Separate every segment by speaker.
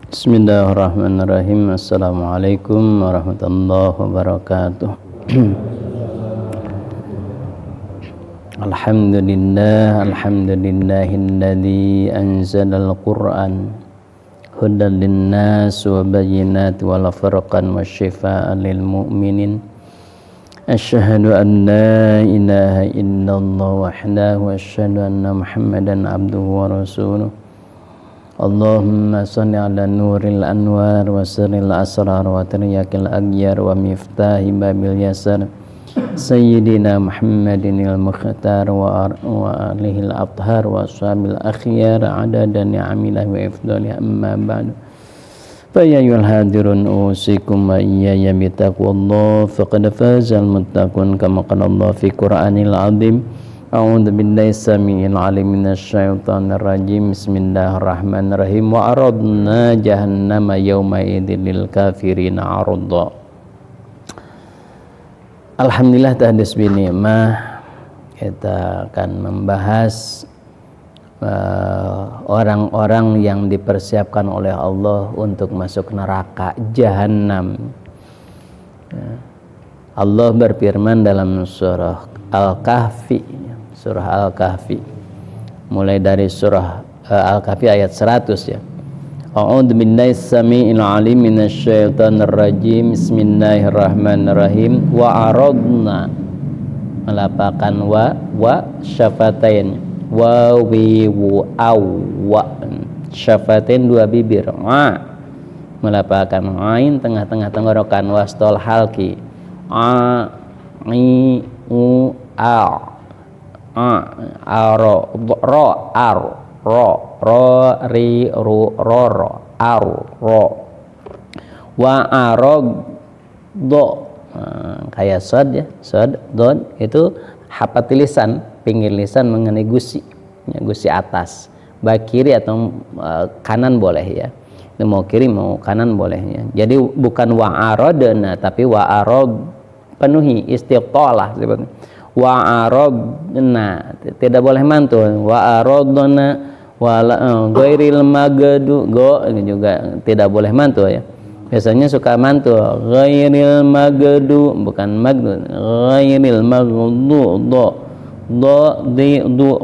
Speaker 1: Bismillahirrahmanirrahim. Assalamualaikum warahmatullahi wabarakatuh. Alhamdulillahilladzi anzalal Qur'an hudan linnas wa bayyinat wal furqan wasyifaan lil mu'minin. Asyhadu an la ilaha illallah wahdahu wa asyhadu anna Muhammadan abduhu wa rasuluh. Allahumma salli ala nuril anwar wa sirril asrar wa tiryakil aghyar wa miftahi babil yasar Sayyidina Muhammadinil mukhtar wa alihil athhar wa ashabil akhyar adada ni'amilah wa ifdali amma ba'du. Fa ya ayyuhal hadirun usikum wa iyaya bitaqwallah faqad fazal muttaqun kama qala Allah fi Qur'anil azim. A'udzu billahi samii'il 'aliim minasy syaithaanir rajiim. Bismillahirrahmanirrahim. Wa aradna jahannama yauma idzil lil kafirina 'arda. Alhamdulillah tahdits bi nikmah. Kita akan membahas orang-orang yang dipersiapkan oleh Allah untuk masuk neraka jahanam. Allah berfirman dalam surah Al-Kahfi, mulai dari surah Al-Kahfi ayat 100 ya. A'udzu billahi samii'il 'aliim minasy syaithaanir rajiim. Bismillahirrahmanirrahim. Wa aradna, melapakan wa syafatain, wa wi wu aw wa syafatain, dua bibir, melapakan ain tengah-tengah tenggorokan, wastol halki, i u a aro ro ar ro ri ru ro ar ro wa arog do, kayak sod ya, sod don itu hafat lisan, pinggir lisan mengenai gusi ya, gusi atas, baik kiri atau kanan boleh ya, itu mau kiri mau kanan boleh ya. Jadi bukan wa arodna tapi wa arog, penuhi istiqalah sebetulnya. Wa aradna, tidak boleh mantul. Wa aradna wala ghairil magdu, go juga tidak boleh mantul ya. Biasanya suka mantul ghairil magdu, bukan magdu, ghairil magdu, do di do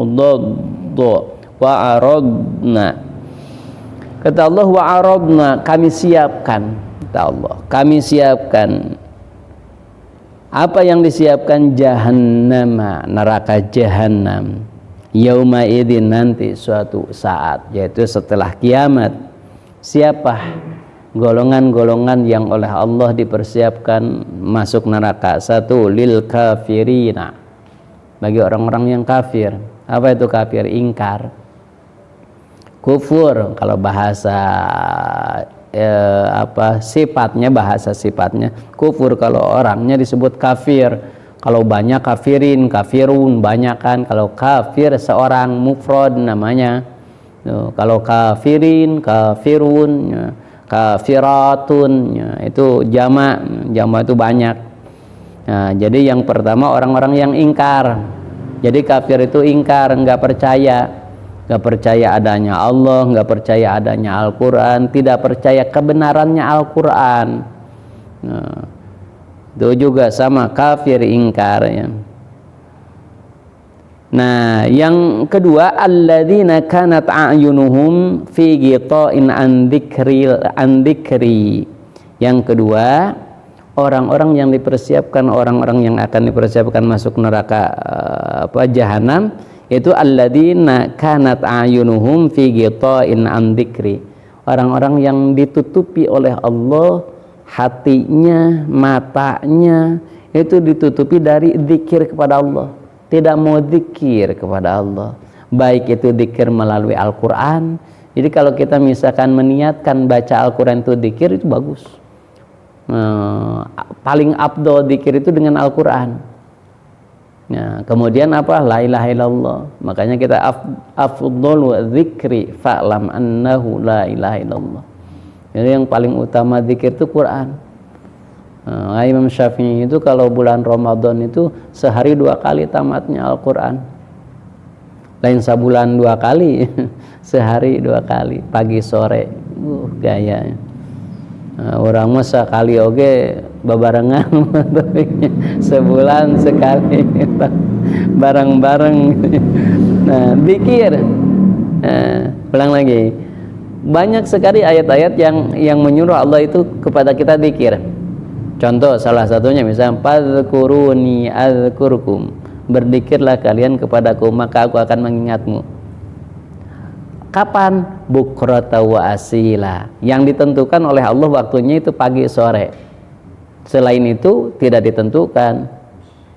Speaker 1: wa aradna. Kata Allah wa aradna, kami siapkan, kata Allah, kami siapkan. Apa yang disiapkan? Jahannam, neraka jahanam. Yauma idzin, nanti suatu saat, yaitu setelah kiamat. Siapa golongan-golongan yang oleh Allah dipersiapkan masuk neraka? Satu, lil kafirina, bagi orang-orang yang kafir. Apa itu kafir? Ingkar, kufur kalau bahasa sifatnya, bahasa sifatnya kufur. Kalau orangnya disebut kafir, kalau banyak kafirin, kafirun, banyak kan. Kalau kafir seorang mufrad namanya. Kalau kafirin, kafirun, kafiratun, itu jamak itu banyak. Nah, jadi yang pertama orang-orang yang ingkar. Jadi kafir itu ingkar, enggak percaya adanya Allah, nggak percaya adanya Al-Quran, tidak percaya kebenarannya Al-Quran. Nah, itu juga sama, kafir ingkar ya. Nah, yang kedua, alladzina kanat a'yunuhum fi ghita'in an dzikri. Yang kedua, orang-orang yang dipersiapkan, orang-orang yang akan dipersiapkan masuk neraka jahanam, itu alladzina kanat ayunuhum fi ghita'in an dzikri, orang-orang yang ditutupi oleh Allah hatinya, matanya itu ditutupi dari zikir kepada Allah, tidak mau zikir kepada Allah, baik itu zikir melalui Al-Quran. Jadi kalau kita misalkan meniatkan baca Al-Quran itu zikir, itu bagus. Paling afdol zikir itu dengan Al-Quran. Nah, kemudian apa? La ilaha illallah. Makanya kita afdhalu dzikri fa'lam annahu la ilaha illallah. Jadi yang paling utama zikir itu Quran. Imam Syafi'i itu kalau bulan Ramadan itu sehari 2 kali tamatnya Al-Quran. Lain sebulan 2 kali, sehari 2 kali, pagi sore Gaya. Orang mah sekali oge babarengan sebulan sekali bareng-bareng. Nah, zikir. Ulang lagi. Banyak sekali ayat-ayat yang menyuruh Allah itu kepada kita zikir. Contoh salah satunya misalnya fadzkuruni adzkurkum. Berzikirlah kalian kepadaku maka aku akan mengingatmu. Kapan? Bukrata wa asila. Yang ditentukan oleh Allah waktunya itu pagi sore. Selain itu tidak ditentukan.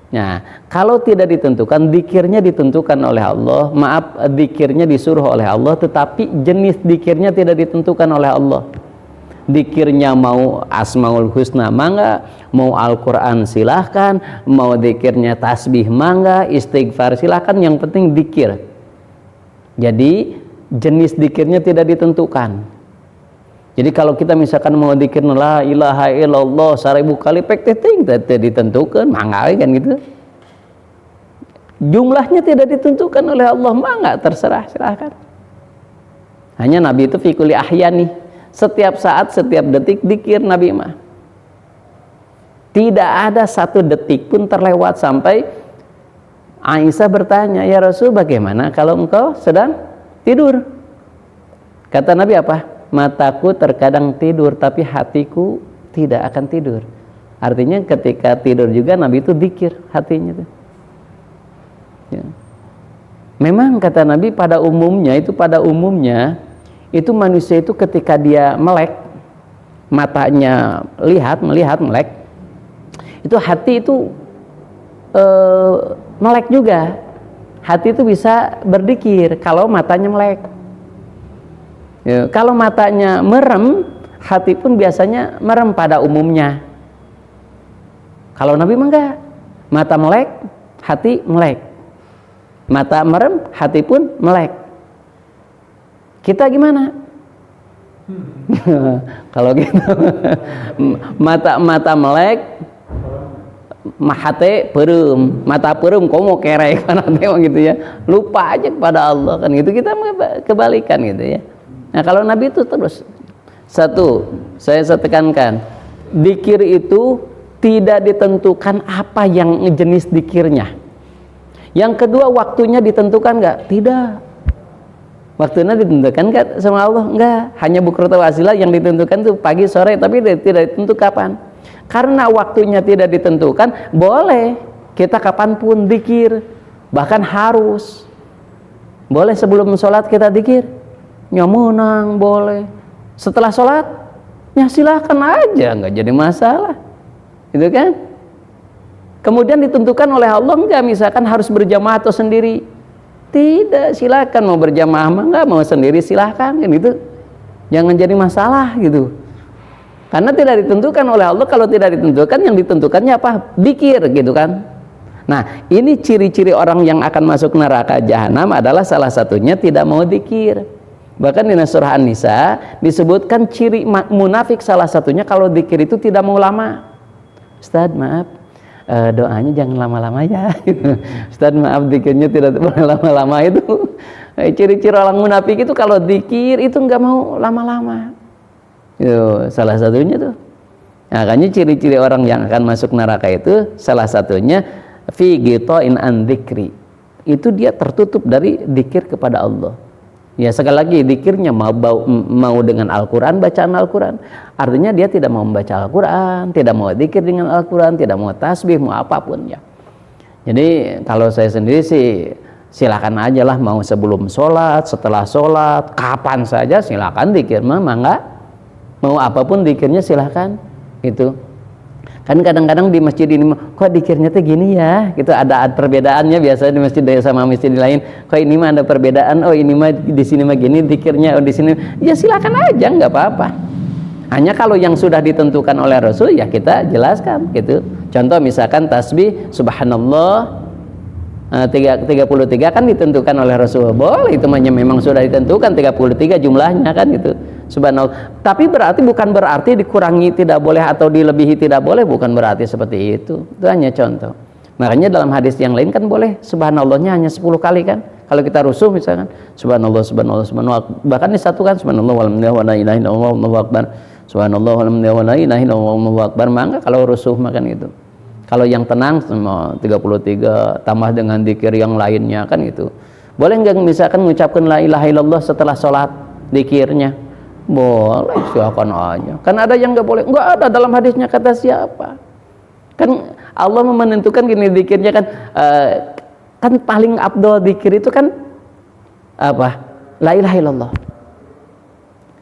Speaker 1: Nah, kalau tidak ditentukan, zikirnya ditentukan oleh Allah. Maaf, zikirnya disuruh oleh Allah, tetapi jenis zikirnya tidak ditentukan oleh Allah. Zikirnya mau Asmaul Husna mangga, mau Al-Quran silahkan, mau zikirnya tasbih mangga, istighfar silahkan, yang penting zikir. Jadi jenis zikirnya tidak ditentukan. Jadi kalau kita misalkan mau zikir la ilaha illallah 1000 kali pekting tidak ditentukan, mangga kan gitu. Jumlahnya tidak ditentukan oleh Allah, mangga terserah silahkan. Hanya Nabi itu fi kulli ahyani, setiap saat, setiap detik zikir Nabi mah. Tidak ada satu detik pun terlewat sampai Aisyah bertanya, "Ya Rasul, bagaimana kalau engkau sedang tidur?" Kata Nabi apa? Mataku terkadang tidur tapi hatiku tidak akan tidur. Artinya ketika tidur juga Nabi itu zikir hatinya tuh. Ya. Memang kata Nabi pada umumnya itu manusia itu ketika dia melek, matanya melihat melek, itu hati itu melek juga. Hati itu bisa berzikir kalau matanya melek. Ya, kalau matanya merem, hati pun biasanya merem pada umumnya. Kalau Nabi enggak, mata melek, hati melek. Mata merem, hati pun melek. Kita gimana? Kalau gitu, mata melek, hati perem, mata perem, komo kerek kan gitu ya. Lupa aja kepada Allah kan gitu. Kita kebalikan gitu ya. Nah, kalau Nabi itu terus satu, saya tekankan, zikir itu tidak ditentukan apa yang jenis zikirnya. Yang kedua, waktunya ditentukan enggak? Tidak. Waktunya ditentukan enggak sama Allah? Enggak. Hanya bukrata wasilah yang ditentukan itu pagi sore, tapi tidak ditentukan kapan. Karena waktunya tidak ditentukan, boleh kita kapanpun zikir, bahkan harus. Boleh sebelum sholat kita zikir. Nyamunang boleh, setelah sholat ya silahkan aja, nggak jadi masalah, gitu kan. Kemudian ditentukan oleh Allah enggak, misalkan harus berjamaah atau sendiri, tidak, silahkan mau berjamaah enggak, mau sendiri silahkan kan gitu, jangan jadi masalah gitu, karena tidak ditentukan oleh Allah. Kalau tidak ditentukan, yang ditentukannya apa? Zikir gitu kan. Nah, ini ciri-ciri orang yang akan masuk neraka jahanam adalah salah satunya tidak mau zikir. Bahkan di surah An-Nisa disebutkan ciri munafik salah satunya kalau zikir itu tidak mau lama. Ustaz maaf, doanya jangan lama-lama ya. Ustaz maaf, zikirnya tidak boleh lama-lama itu. Ciri-ciri orang munafik itu kalau zikir itu nggak mau lama-lama. Itu salah satunya tuh. Nah, makanya ciri-ciri orang yang akan masuk neraka itu salah satunya fi ghita'in an dzikri. Itu dia tertutup dari zikir kepada Allah. Ya, sekali lagi zikirnya mau dengan Al-Quran, bacaan Al-Quran. Artinya dia tidak mau membaca Al-Quran, tidak mau zikir dengan Al-Quran, tidak mau tasbih, mau apapun ya. Jadi kalau saya sendiri sih silakan aja lah, mau sebelum sholat, setelah sholat, kapan saja silakan zikir, enggak. Mau apapun zikirnya silakan gitu. Kan kadang-kadang di masjid ini kok zikirnya tuh gini ya, gitu, ada perbedaannya biasanya di masjid sama masjid lain. Kok ini mah ada perbedaan, oh ini mah di sini mah gini zikirnya, oh di sini. Ya silakan aja, nggak apa-apa. Hanya kalau yang sudah ditentukan oleh Rasul ya kita jelaskan gitu. Contoh misalkan tasbih subhanallah 33 kan ditentukan oleh Rasul. Boleh, itu memang sudah ditentukan 33 jumlahnya kan gitu. Subhanallah. Tapi bukan berarti dikurangi tidak boleh atau dilebihi tidak boleh, bukan berarti seperti itu. Itu hanya contoh. Makanya dalam hadis yang lain kan boleh subhanallahnya hanya 10 kali kan. Kalau kita rusuh misalkan, subhanallah, subhanallah, subhanallah, bahkan disatukan subhanallah walhamdulillah wa la ilaha illallah wallahu akbar, subhanallah walhamdulillah wa la ilaha illallah wallahu akbar. Maka kalau rusuh makan itu. Kalau yang tenang 33 tambah dengan zikir yang lainnya kan itu. Boleh nggak misalkan mengucapkan la ilaha illallah setelah sholat zikirnya? Boleh, silakan aja. Kan ada yang nggak boleh. Nggak ada dalam hadisnya kata siapa. Kan Allah menentukan gini zikirnya kan kan paling afdal zikir itu kan apa? La ilaha illallah.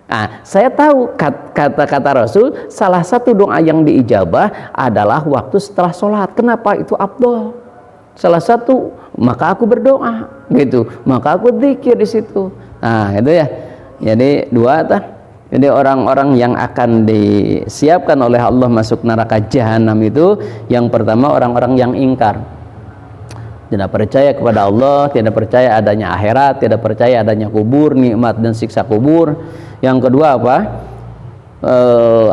Speaker 1: Nah, saya tahu kata Rasul salah satu doa yang diijabah adalah waktu setelah sholat. Kenapa itu afdal? Salah satu, maka aku berdoa gitu, maka aku zikir di situ. Nah, itu ya. Jadi dua tah. Jadi orang-orang yang akan disiapkan oleh Allah masuk neraka jahanam itu yang pertama orang-orang yang ingkar. Tidak percaya kepada Allah, tidak percaya adanya akhirat, tidak percaya adanya kubur, nikmat dan siksa kubur. Yang kedua apa?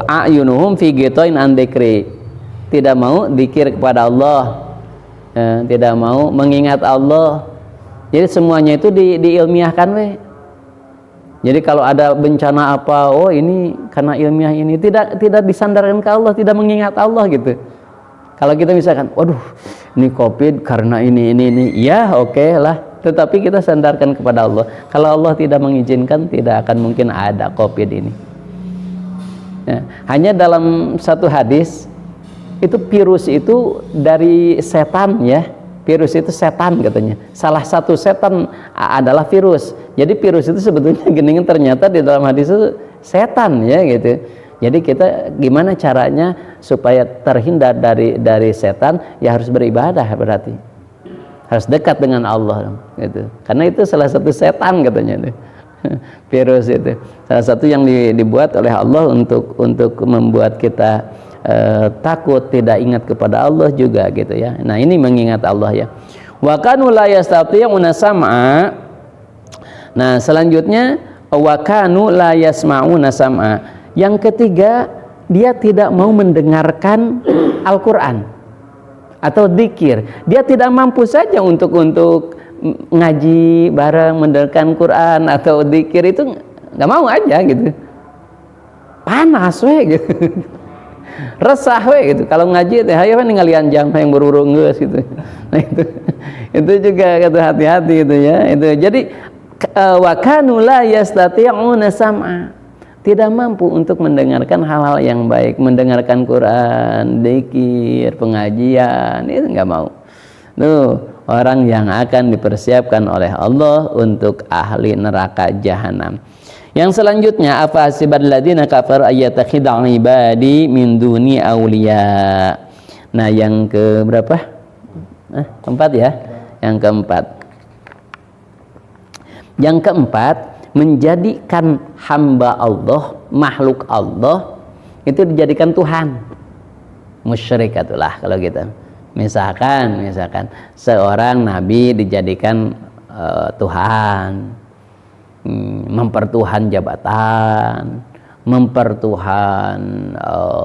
Speaker 1: A'yunuhum fi ghitain an dzikri. Tidak mau zikir kepada Allah. Tidak mau mengingat Allah. Jadi semuanya itu diilmiahkan we. Jadi kalau ada bencana apa, oh ini karena ilmiah ini, tidak disandarkan ke Allah, tidak mengingat Allah gitu. Kalau kita misalkan, waduh, ini COVID karena ini, ya oke lah. Tetapi kita sandarkan kepada Allah. Kalau Allah tidak mengizinkan, tidak akan mungkin ada COVID ini. Ya, hanya dalam satu hadis, itu virus itu dari setan ya. Virus itu setan katanya. Salah satu setan adalah virus. Jadi virus itu sebetulnya geningan ternyata di dalam hadis itu setan ya gitu. Jadi kita gimana caranya supaya terhindar dari setan? Ya harus beribadah berarti. Harus dekat dengan Allah gitu. Karena itu salah satu setan katanya. Virus itu salah satu yang dibuat oleh Allah untuk membuat kita takut, tidak ingat kepada Allah juga gitu ya. Nah, ini mengingat Allah ya. Wa kanu la yastati'una sam'a. Nah, selanjutnya wa kanu la yasma'una sam'a. Yang ketiga, dia tidak mau mendengarkan Al-Qur'an atau zikir. Dia tidak mampu saja untuk ngaji bareng, mendengarkan Quran atau zikir itu nggak mau aja gitu. Panas we gitu. Resah we gitu. Kalau ngaji teh hayo ningalian jam yang berurung geus gitu. Nah itu juga kata hati-hati itu ya. Itu jadi wa kanu la yastati'una sam'a. Tidak mampu untuk mendengarkan hal-hal yang baik, mendengarkan Quran, zikir, pengajian, itu enggak mau. Tuh, orang yang akan dipersiapkan oleh Allah untuk ahli neraka jahanam. Yang selanjutnya, apa hasibal ladzina kafaru ayyattakhidhu ibadi min duni auliya. Nah, yang ke berapa? Keempat ya. Yang keempat. Yang keempat, menjadikan hamba Allah, makhluk Allah itu dijadikan Tuhan. Musyrik itulah kalau gitu. Misalkan seorang nabi dijadikan Tuhan, mempertuhan jabatan, mempertuhan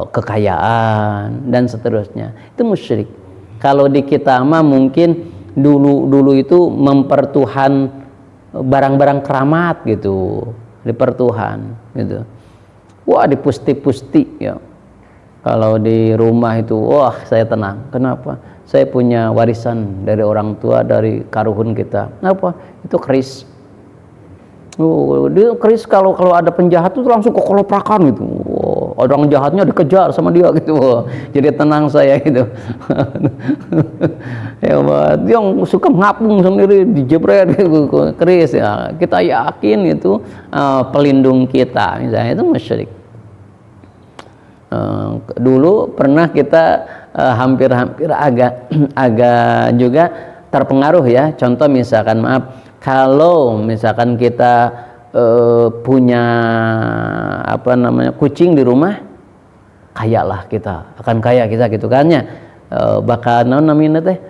Speaker 1: kekayaan dan seterusnya. Itu musyrik. Kalau di kita mah mungkin dulu itu mempertuhan barang-barang keramat gitu, dipertuhan gitu. Wah, dipusti-pusti ya. Kalau di rumah itu, wah saya tenang. Kenapa? Saya punya warisan dari orang tua, dari karuhun kita. Kenapa? Itu keris. Dia keris kalau ada penjahat itu langsung kokoloprakan gitu. Orang jahatnya dikejar sama dia gitu. Jadi tenang saya gitu. Hebat. Yang suka ngapung sendiri dijebret gitu, keris ya. Kita yakin itu pelindung kita. Misalnya itu musyrik. Dulu pernah kita hampir-hampir agak juga terpengaruh ya. Contoh misalkan kalau misalkan kita punya kucing di rumah, kayalah kita, akan kaya kita gitu kan ya. Bakal namanya teh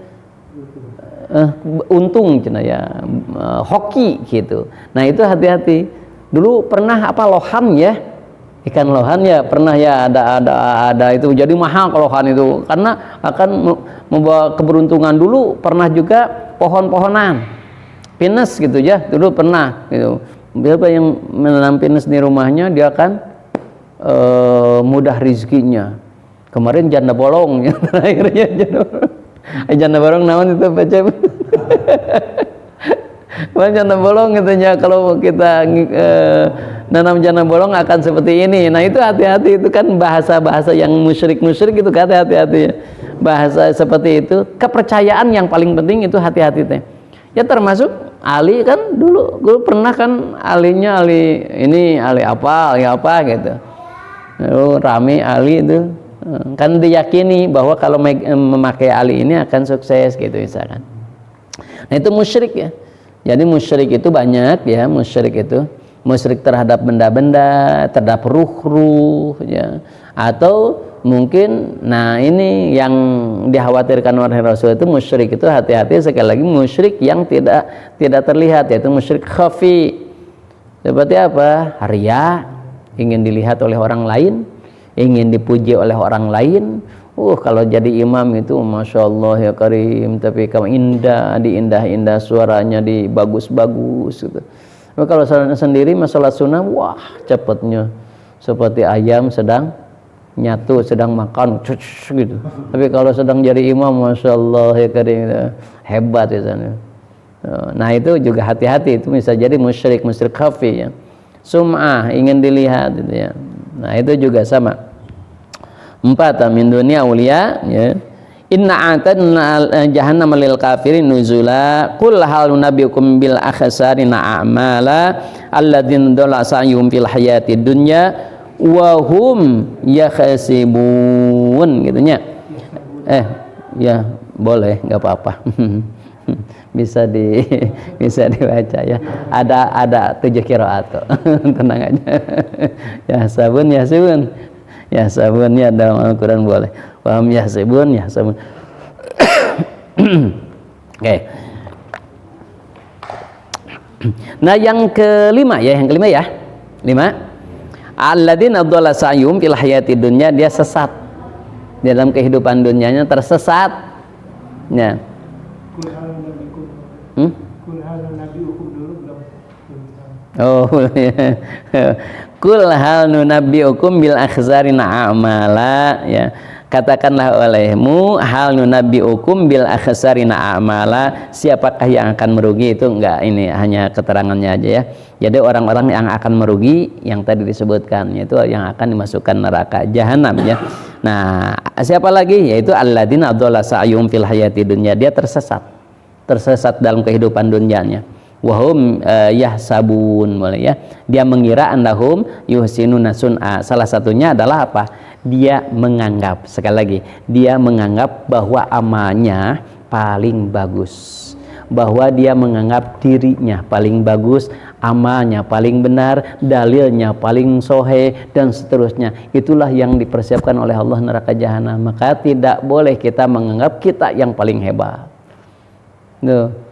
Speaker 1: untung cina ya, hoki gitu. Nah itu hati-hati. Dulu pernah lohan ya, ikan lohan ya pernah ya ada itu jadi mahal lohan itu karena akan membawa keberuntungan. Dulu pernah juga pohon-pohonan pinus gitu ya, dulu pernah gitu. Siapa yang menanam pinus di rumahnya dia akan mudah rezekinya. Kemarin janda bolong ya, terakhirnya janda bolong naon itu baca. Kemarin janda bolong katanya kalau kita nanam janda bolong akan seperti ini. Nah itu hati-hati, itu kan bahasa-bahasa yang musyrik-musyrik itu, hati-hati ya. Bahasa seperti itu, kepercayaan yang paling penting itu hati-hati teh. Ya termasuk Ali kan dulu pernah kan alinya ali ini ali apa gitu. Lalu rame Ali itu kan diyakini bahwa kalau memakai ali ini akan sukses gitu misalkan. Nah itu musyrik ya. Jadi musyrik itu banyak ya, musyrik itu musyrik terhadap benda-benda, terhadap ruh-ruh ya. Atau mungkin nah ini yang dikhawatirkan oleh Rasul itu musyrik itu hati-hati sekali lagi musyrik yang tidak terlihat, yaitu musyrik khafi. Seperti apa? Riya, ingin dilihat oleh orang lain, ingin dipuji oleh orang lain. Kalau jadi imam itu Masya Allah ya Karim, tapi kamu indah, diindah-indah, suaranya dibagus-bagus gitu. Tapi kalau sendiri masalah sunnah, wah cepatnya seperti ayam sedang nyatu, sedang makan gitu. Tapi kalau sedang jadi imam Masya Allah ya Karim, hebat ya sana. Nah itu juga hati-hati, itu bisa jadi musyrik khafi ya. Sum'ah, ingin dilihat gitu ya. Nah itu juga sama. 4 min dunia auliya ya. Inna atadna jahannam lil kafirin nuzula qul hal nunabbiukum bil akhsarina a'mala alladzina dhalla sa'yuhum fil hayatid dunya wa hum yakhsibun gitunya. Ya boleh, enggak apa-apa. bisa dibaca ya. Ada 7 qiraat kok. Tenang aja. Ya sabun ya dalam Al-Quran boleh. Paham ya sabun. Oke. Nah yang kelima ya. 5. Alladzina dhalla sa'yuhum fil hayati dunya, dia sesat. Di dalam kehidupan dunianya tersesat. Ya. Kul hal nunabbiukum bil akhsarina a'mala ya. Katakanlah olehmu hal nunabbiukum bil akhsarina a'mala, siapakah yang akan merugi. Itu enggak, ini hanya keterangannya aja ya. Jadi orang-orang yang akan merugi yang tadi disebutkan, yaitu yang akan dimasukkan neraka jahanam ya. Nah siapa lagi? Yaitu alladzina dhalla sa'yuhum fil hayati dunya, dia tersesat dalam kehidupan dunianya. Wahum yahsabun, boleh ya, dia mengira annahum yuhsinuna sun'a. Salah satunya adalah apa? Dia menganggap, sekali lagi, dia menganggap bahwa amalnya paling bagus, bahwa dia menganggap dirinya paling bagus, amalnya paling benar, dalilnya paling sohe, dan seterusnya. Itulah yang dipersiapkan oleh Allah neraka jahanam. Maka tidak boleh kita menganggap kita yang paling hebat. Tuh.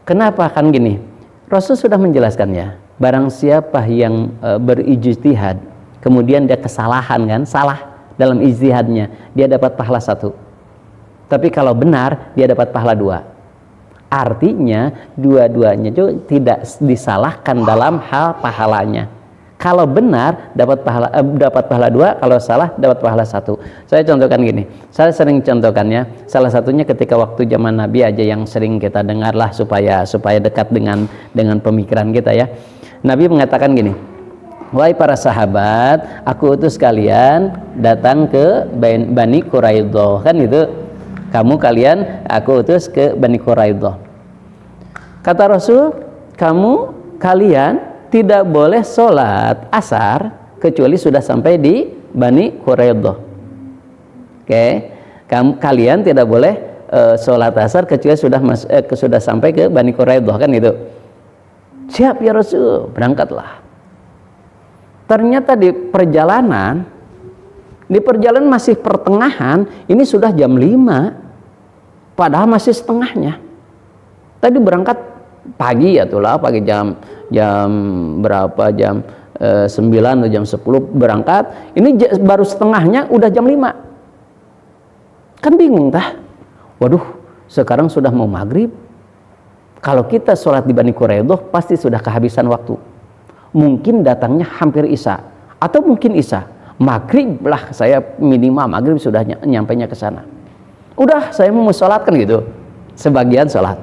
Speaker 1: Kenapa kan gini? Rasul sudah menjelaskannya. Barang siapa yang berijtihad, kemudian dia kesalahan kan, salah dalam ijtihadnya, dia dapat pahala 1. Tapi kalau benar, dia dapat pahala 2. Artinya dua-duanya itu tidak disalahkan dalam hal pahalanya. Kalau benar dapat pahala 2, kalau salah dapat pahala 1. Saya contohkan gini, saya sering contohkannya, salah satunya ketika waktu zaman Nabi aja yang sering kita dengarlah supaya dekat dengan pemikiran kita ya. Nabi mengatakan gini, wahai para sahabat, aku utus kalian datang ke Bani Quraidah, kan itu, kalian aku utus ke Bani Quraidah. Kata Rasul, kalian tidak boleh sholat asar kecuali sudah sampai di Bani Quraidah. Oke, kalian tidak boleh sholat asar kecuali sudah sampai ke Bani Quraidah, kan itu. Siap ya Rasul, berangkatlah. Ternyata di perjalanan masih pertengahan, ini sudah jam 5, padahal masih setengahnya. Tadi berangkat pagi ya tuh lah, pagi jam berapa, jam 9 atau jam 10 berangkat, ini baru setengahnya udah jam 5. Kan bingung tah, waduh sekarang sudah mau maghrib, Kalau kita sholat di Bani Quraidah pasti sudah kehabisan waktu. Mungkin datangnya hampir Isya atau mungkin Isya. Maghrib lah, saya minimal maghrib sudah nyampainya ke sana. Udah saya mau sholat kan gitu. Sebagian sholat,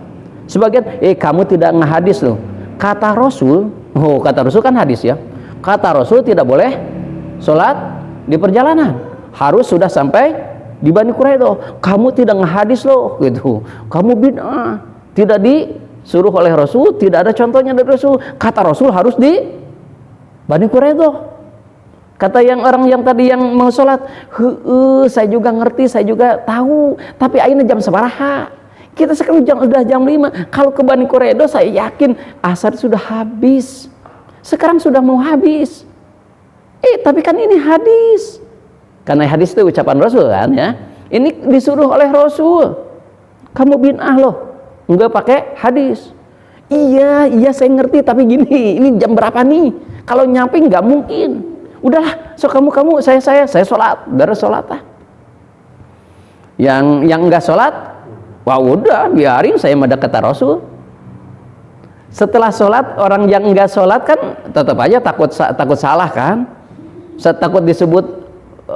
Speaker 1: sebagian kamu tidak ngehadis loh. Kata Rasul, kata Rasul kan hadis ya. Kata Rasul tidak boleh sholat di perjalanan, harus sudah sampai di Bani Quraidah. Kamu tidak ngehadis loh gitu. Kamu bid'ah, tidak disuruh oleh Rasul, tidak ada contohnya dari Rasul. Kata Rasul harus di Bani Quraidah. Kata yang orang yang tadi yang mau sholat, saya juga ngerti, saya juga tahu, tapi ayeuna jam sabaraha? Kita sekarang udah jam 5. Kalau ke Bani Quraidah saya yakin asar sudah habis. Sekarang sudah mau habis. Tapi kan ini hadis. Karena hadis itu ucapan Rasul kan ya. Ini disuruh oleh Rasul. Kamu bid'ah loh, enggak pakai hadis. Iya saya ngerti, tapi gini, ini jam berapa nih? Kalau nyampe nggak mungkin. Udahlah, so kamu saya sholat, darah sholat lah. Yang enggak sholat, wah udah biarin, saya mada kata Rasul. Setelah sholat, orang yang enggak sholat kan tetap aja takut salah kan, takut disebut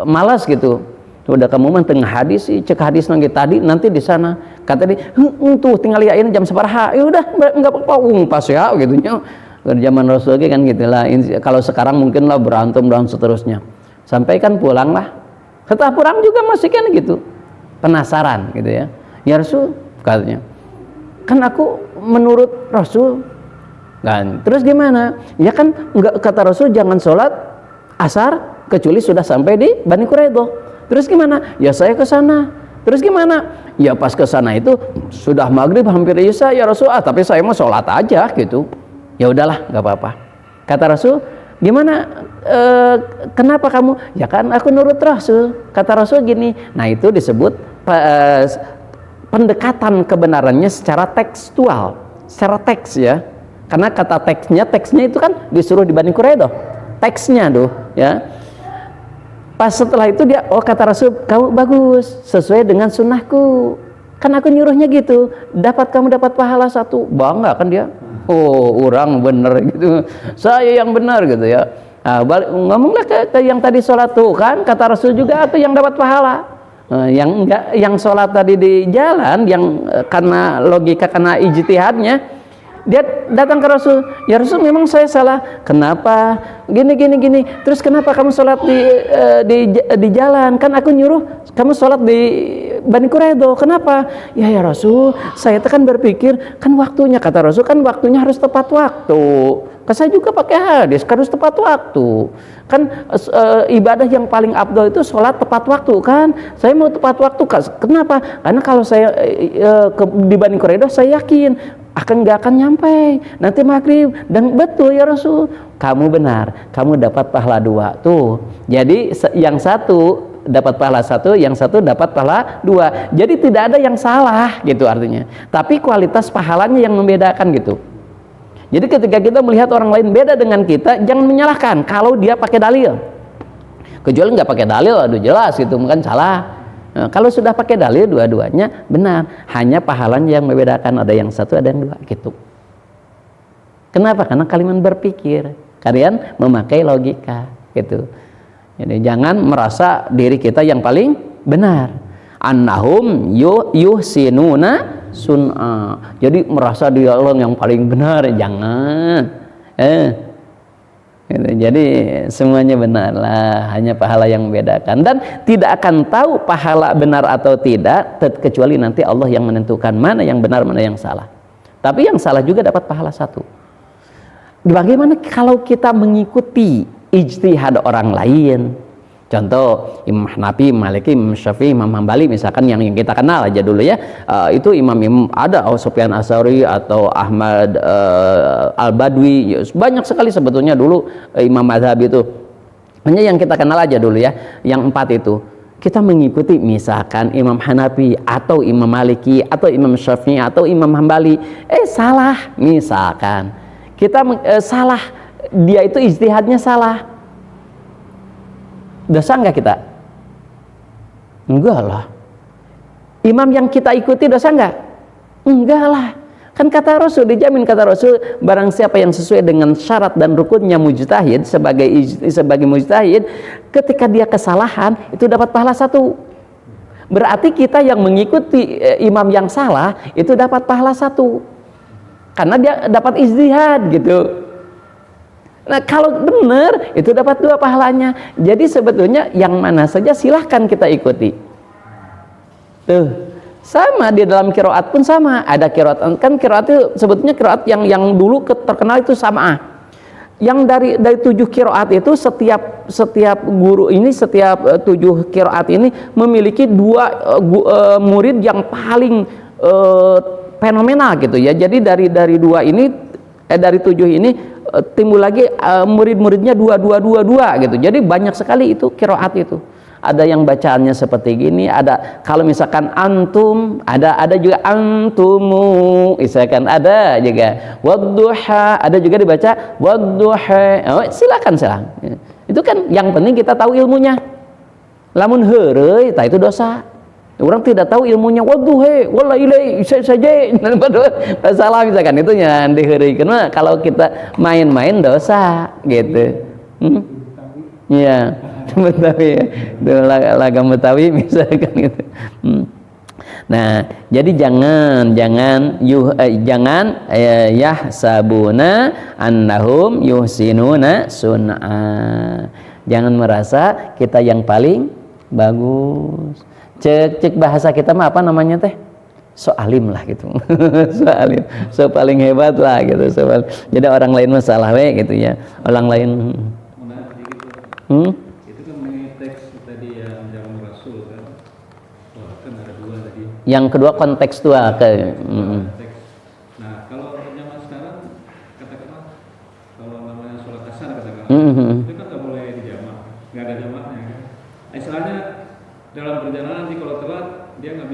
Speaker 1: malas gitu. Udah kamu mah tengah hadis sih, cek hadis nanti di sana kata dia tuh tinggal liatin jam sabaraha, ya udah enggak apa-apa pas ya gitu nya. Zaman Rasul kan gitulah. Kalau sekarang mungkin lah berantem dan seterusnya. Sampai kan pulang lah. Setelah pulang juga masih kan gitu. Penasaran gitu ya. Ya Rasul katanya. Kan aku menurut Rasul kan. Terus gimana? Ya kan enggak, kata Rasul jangan sholat asar kecuali sudah sampai di Bani Quraidah. Terus gimana? Ya saya ke sana. Terus gimana? Ya pas ke sana itu sudah maghrib hampir Isya ya Rasul. Tapi saya mau sholat aja gitu. Ya udahlah, nggak apa-apa. Kata Rasul, gimana? Kenapa kamu? Ya kan aku nurut Rasul. Kata Rasul gini. Nah itu disebut pendekatan kebenarannya secara tekstual, secara teks ya. Karena kata teksnya itu kan disuruh di Bani Quraidah. Teksnya tuh, ya. Pas setelah itu dia, kata Rasul, kamu bagus, sesuai dengan sunnahku. Kan aku nyuruhnya gitu. Kamu dapat pahala 1. Bangga kan dia. Orang bener gitu, saya yang benar gitu ya. Ngomonglah ke yang tadi sholat tuh kan, kata Rasul juga tuh yang dapat pahala. Yang enggak, yang sholat tadi di jalan, yang karena logika, karena ijtihadnya, dia datang ke Rasul. Ya Rasul, memang saya salah. Kenapa? Gini. Terus kenapa kamu sholat di jalan? Kan aku nyuruh kamu sholat di Bani Quraidah. Kenapa? Ya Rasul, saya kan berpikir kan waktunya, kata Rasul kan waktunya harus tepat waktu. Saya juga pakai hadis harus tepat waktu. Kan ibadah yang paling afdal itu sholat tepat waktu kan. Saya mau tepat waktu. Kenapa? Karena kalau saya di Bani Quraidah saya yakin nggak akan nyampe nanti maghrib. Dan betul ya Rasul, kamu benar, kamu dapat pahala 2 tuh. Jadi yang satu dapat pahala 1, yang satu dapat pahala 2. Jadi tidak ada yang salah gitu artinya. Tapi kualitas pahalanya yang membedakan gitu. Jadi ketika kita melihat orang lain beda dengan kita, jangan menyalahkan kalau dia pakai dalil. Kecuali nggak pakai dalil, aduh jelas gitu, bukan salah. Nah, kalau sudah pakai dalil dua-duanya benar, hanya pahalanya yang membedakan, ada yang 1 ada yang 2 gitu. Kenapa? Karena kalian berpikir, kalian memakai logika gitu. Jadi jangan merasa diri kita yang paling benar. Annahum yuhsinuna sun'a. Jadi merasa dia yang paling benar, jangan. Gitu. Jadi semuanya benar lah, hanya pahala yang membedakan. Dan tidak akan tahu pahala benar atau tidak kecuali nanti Allah yang menentukan mana yang benar, mana yang salah. Tapi yang salah juga dapat pahala 1. Bagaimana kalau kita mengikuti ijtihad orang lain? Contoh Imam Hanafi, Maliki, Imam Syafi'i, Imam Hambali misalkan yang kita kenal aja dulu ya. Itu imam ada Sufyan Ats-Tsauri atau Ahmad Al-Badwi, banyak sekali sebetulnya dulu imam mazhab itu. Hanya yang kita kenal aja dulu ya, yang 4 itu. Kita mengikuti misalkan Imam Hanafi atau Imam Maliki atau Imam Syafi'i atau Imam Hambali. Salah misalkan. Kita salah, dia itu ijtihadnya salah. Dosa enggak kita? Enggak lah. Imam yang kita ikuti dosa enggak? Enggak lah. Kan kata Rasul, dijamin kata Rasul, barang siapa yang sesuai dengan syarat dan rukunnya mujtahid sebagai mujtahid, ketika dia kesalahan itu dapat pahala 1. Berarti kita yang mengikuti imam yang salah itu dapat pahala 1. Karena dia dapat ijtihad gitu. Nah, kalau benar itu dapat 2 pahalanya. Jadi sebetulnya yang mana saja silahkan kita ikuti. Tuh. Sama di dalam qiraat pun sama, ada qiraat, kan qiraat itu sebetulnya qiraat yang dulu terkenal itu sama. Yang dari 7 qiraat itu setiap guru ini, setiap 7 qiraat ini memiliki 2 murid yang paling fenomenal gitu ya. Jadi dari 2 ini dari 7 ini timbul lagi murid-muridnya 2 gitu. Jadi banyak sekali itu qiraat itu. Ada yang bacaannya seperti gini, ada kalau misalkan antum, ada juga antumu, misalkan ada juga wadduha, ada juga dibaca wadduha. Oh, silakan. Itu kan yang penting kita tahu ilmunya. Lamun heureuy tah itu dosa. Orang tidak tahu ilmunya wadduha, walailai saja salah misalkan itu yang diheureuikeun mah kalau kita main-main dosa gitu. Iya. Betawi ya, lagam Betawi misalkan gitu. Nah, jadi jangan yahsabuna annahum yuhsinuna sun'a. Jangan merasa kita yang paling bagus. Cek bahasa kita mah apa namanya teh? So alim lah gitu. So alim, so paling hebat lah gitu. Jadi orang lain mah salah we gitu ya. Orang lain yang kedua kontekstual
Speaker 2: Nah, kalau zaman sekarang katakanlah kalau namanya sholat asar katakanlah itu kan nggak boleh dijamak, nggak ada jamaknya kan. Istilahnya dalam perjalanan nanti kalau telat dia nggak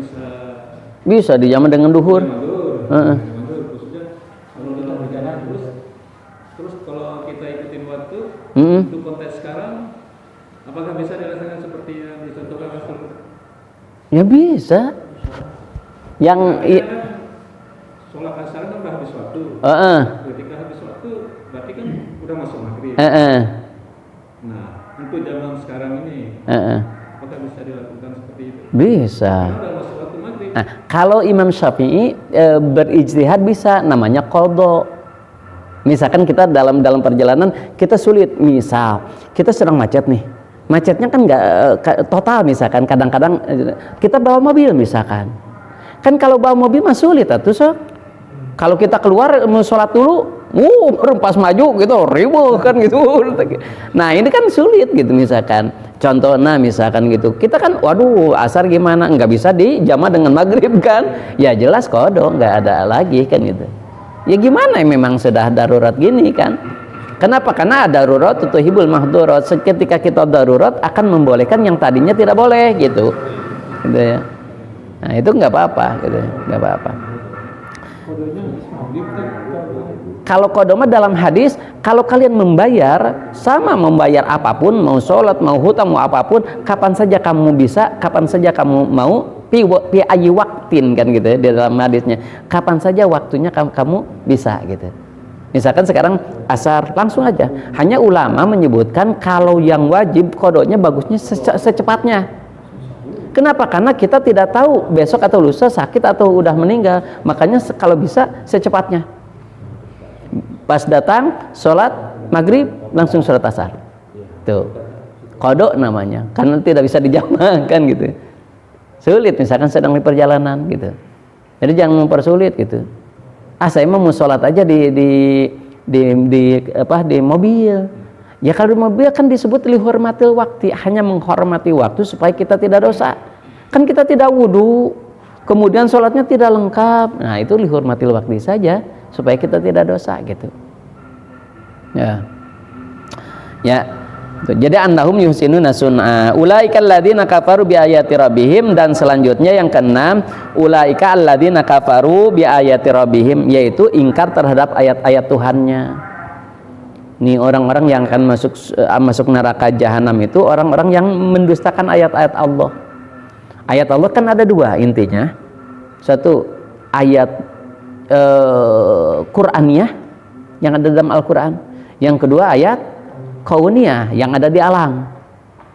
Speaker 2: bisa
Speaker 1: dijamak dengan duhur.
Speaker 2: Khususnya kalau dalam perjalanan terus kalau kita ikutin waktu untuk konteks sekarang, apakah bisa dirasakan seperti yang dicontohkan Rasul?
Speaker 1: Ya bisa. Yang
Speaker 2: sholat asar kan udah habis waktu. Ketika habis waktu berarti kan udah masuk maghrib. Nah, untuk zaman sekarang ini apakah bisa dilakukan seperti itu?
Speaker 1: Bisa.
Speaker 2: Karena udah masuk waktu maghrib.
Speaker 1: Nah, kalau Imam Syafi'i berijtihad bisa, namanya qadha. Misalkan kita dalam perjalanan kita sulit, misal kita sedang macet nih. Macetnya kan nggak total, misalkan kadang-kadang kita bawa mobil misalkan. Kan kalau bawa mobil mah sulit atuh sok. Kalau kita keluar mau sholat dulu, baru pas maju gitu ribu kan gitu. Nah ini kan sulit gitu misalkan. Contohnya misalkan gitu, kita kan waduh asar gimana, nggak bisa dijama dengan maghrib kan? Ya jelas qadha, nggak ada lagi kan gitu. Ya gimana, memang sudah darurat gini kan? Kenapa? Karena darurat tutuhibul mahdurat. Ketika kita darurat akan membolehkan yang tadinya tidak boleh gitu ya. Nah itu nggak apa-apa gitu, nggak apa-apa. Kalau qadha dalam hadis, kalau kalian membayar, sama membayar apapun, mau sholat, mau hutang, mau apapun, kapan saja kamu bisa, kapan saja kamu mau, pi ayi waktin kan gitu ya, di dalam hadisnya, kapan saja waktunya kamu bisa gitu. Misalkan sekarang asar langsung aja. Hanya ulama menyebutkan kalau yang wajib qadhanya bagusnya secepatnya. Kenapa? Karena kita tidak tahu besok atau lusa sakit atau udah meninggal. Makanya kalau bisa secepatnya. Pas datang sholat maghrib langsung sholat asar. Tuh qadha namanya. Karena tidak bisa dijamakan gitu. Sulit misalkan sedang di perjalanan gitu. Jadi jangan mempersulit gitu. Saya mau sholat aja di mobil. Ya kalau di mobil kan disebut lihurmatil waktu, hanya menghormati waktu supaya kita tidak dosa. Kan kita tidak wudu, kemudian sholatnya tidak lengkap. Nah itu lihurmatil waktu saja supaya kita tidak dosa gitu. Ya. Jadi annahum yuhsinuna sun'a. Ulaika alladzina kafaru bi ayati rabbihim, dan selanjutnya yang keenam, ulaika alladzina kafaru bi ayati rabbihim, yaitu ingkar terhadap ayat-ayat Tuhannya. Nih orang-orang yang akan masuk neraka jahanam itu orang-orang yang mendustakan ayat-ayat Allah. Ayat Allah kan ada dua intinya. Satu ayat Qur'aniyah yang ada dalam Al-Quran, yang kedua ayat kauniyah yang ada di alam,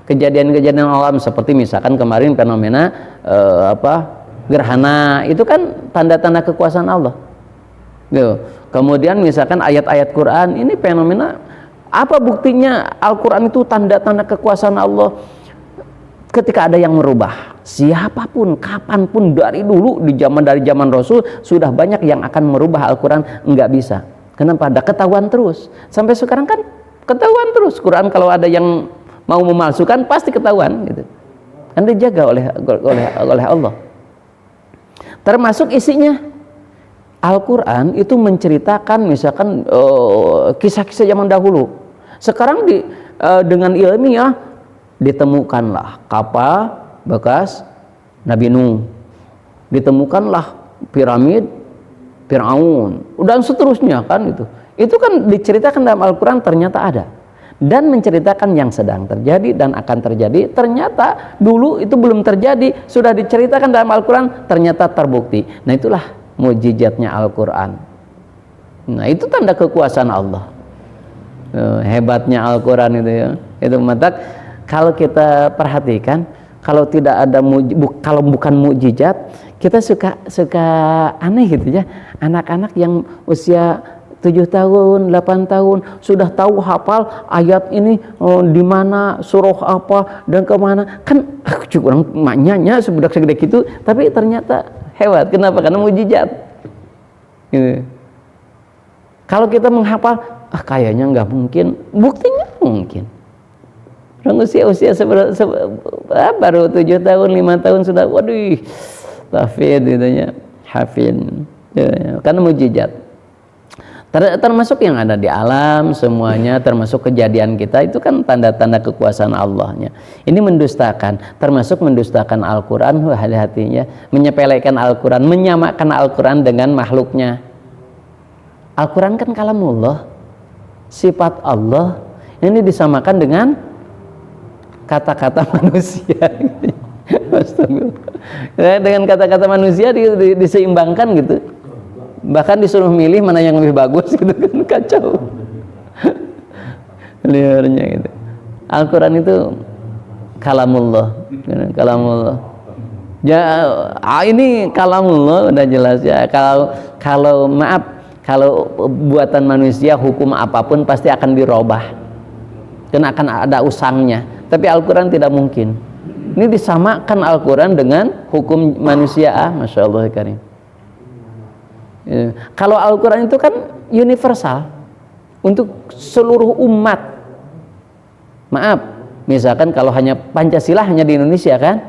Speaker 1: kejadian-kejadian alam seperti misalkan kemarin fenomena gerhana, itu kan tanda-tanda kekuasaan Allah. Kemudian misalkan ayat-ayat Quran, ini fenomena apa buktinya Al-Quran itu tanda-tanda kekuasaan Allah. Ketika ada yang merubah, siapapun, kapanpun, dari dulu, dari zaman Rasul sudah banyak yang akan merubah Al-Quran, nggak bisa. Kenapa? Ada ketahuan terus. Sampai sekarang kan ketahuan terus. Quran kalau ada yang mau memalsukan pasti ketahuan, gitu. Kan dijaga oleh Allah. Termasuk isinya. Al-Quran itu menceritakan misalkan kisah-kisah zaman dahulu. Sekarang dengan ilmiah ditemukanlah kapal bekas Nabi Nuh, ditemukanlah piramid Fir'aun, dan seterusnya kan itu kan diceritakan dalam Al-Quran, ternyata ada, dan menceritakan yang sedang terjadi dan akan terjadi. Ternyata dulu itu belum terjadi, sudah diceritakan dalam Al-Quran, ternyata terbukti. Nah, itulah mukjizatnya Al-Quran. Nah, itu tanda kekuasaan Allah. Hebatnya Al-Quran itu ya. Itu mata kalau kita perhatikan, kalau tidak ada kalau bukan mukjizat, kita suka aneh gitu ya. Anak-anak yang usia 7 tahun, 8 tahun sudah tahu hafal ayat ini di mana, surah apa dan kemana. Kan orang maknanya sebudak segede gitu, tapi ternyata hebat. Kenapa? Karena mukjizat. Gitu. Kalau kita menghafal, kayaknya nggak mungkin, buktinya mungkin. Orang usia baru 7 tahun, 5 tahun sudah, waduh, hafid gitu ya, hafid. Ya, karena mukjizat. Termasuk yang ada di alam semuanya, termasuk kejadian kita, itu kan tanda-tanda kekuasaan Allahnya. Ini mendustakan, termasuk mendustakan Al-Quran, hati-hatinya, menyepelekan Al-Quran, menyamakan Al-Quran dengan makhluknya. Al-Quran kan kalamullah, sifat Allah, ini disamakan dengan kata-kata manusia. Dengan kata-kata manusia diseimbangkan gitu. Bahkan disuruh milih mana yang lebih bagus gitu kan, kacau. Liarnya gitu. Al-Quran itu kalamullah. Ya, ini kalamullah udah jelas ya. Kalau buatan manusia, hukum apapun pasti akan dirubah. Dan akan ada usangnya. Tapi Al-Quran tidak mungkin. Ini disamakan Al-Quran dengan hukum manusia. Masya Allah karim. Kalau Al-Quran itu kan universal untuk seluruh umat. Maaf, misalkan kalau hanya Pancasila hanya di Indonesia kan